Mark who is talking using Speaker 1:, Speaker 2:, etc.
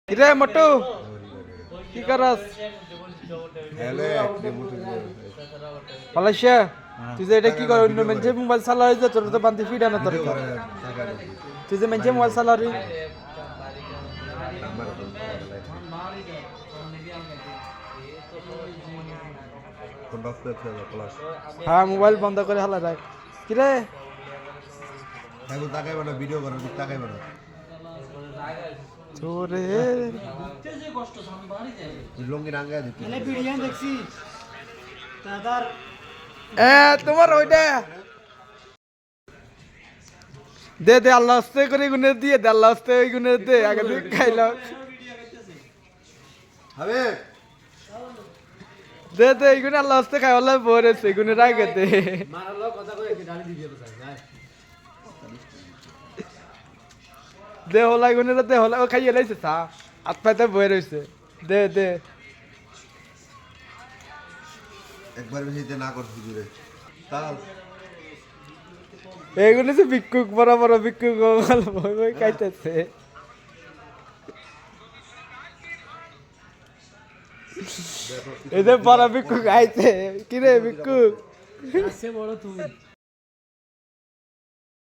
Speaker 1: কিরে মটু কি করস মালয়েশিয়া তুই যে এটা কি কর অন্য মেনছে মোবাইল চালারি যে তোর তো বান্দি ফিডা না তোর তুই যে মেনছে মোবাইল চালারি হ্যাঁ মোবাইল বন্ধ করে হালা রাখ কিরে
Speaker 2: এখন তাকাইবে না ভিডিও করার দিক তাকাইবে না
Speaker 1: তোরে
Speaker 2: লঙ্গি রাঙ্গা দিতে
Speaker 3: দেখছি দাদার
Speaker 1: তোমার ওইটা দে দে আল্লাহ আস্তে করে গুনে দিয়ে দে আল্লাহ আস্তে ওই গুনে দে আগে তুই খাইলাম
Speaker 2: হবে
Speaker 1: দে দে এই গুনে আল্লাহ আস্তে খাই আল্লাহ বরে সেই গুনে রাগে দে
Speaker 3: মারালো কথা কই গালি দিয়ে বসাই যায়
Speaker 1: দে হলাই গুনে দে হলাই ও খাইয়ে লাইছে সা হাত পাতে বয়ে রইছে দে দে
Speaker 2: একবার বেশিতে না করছি দূরে তাল
Speaker 1: এইগুলো যে ভিক্ষুক বড় বড় ভিক্ষুক ভয় ভয় খাইতেছে এদের বড় ভিক্ষুক আইছে কিরে ভিক্ষুক
Speaker 3: আছে বড় তুমি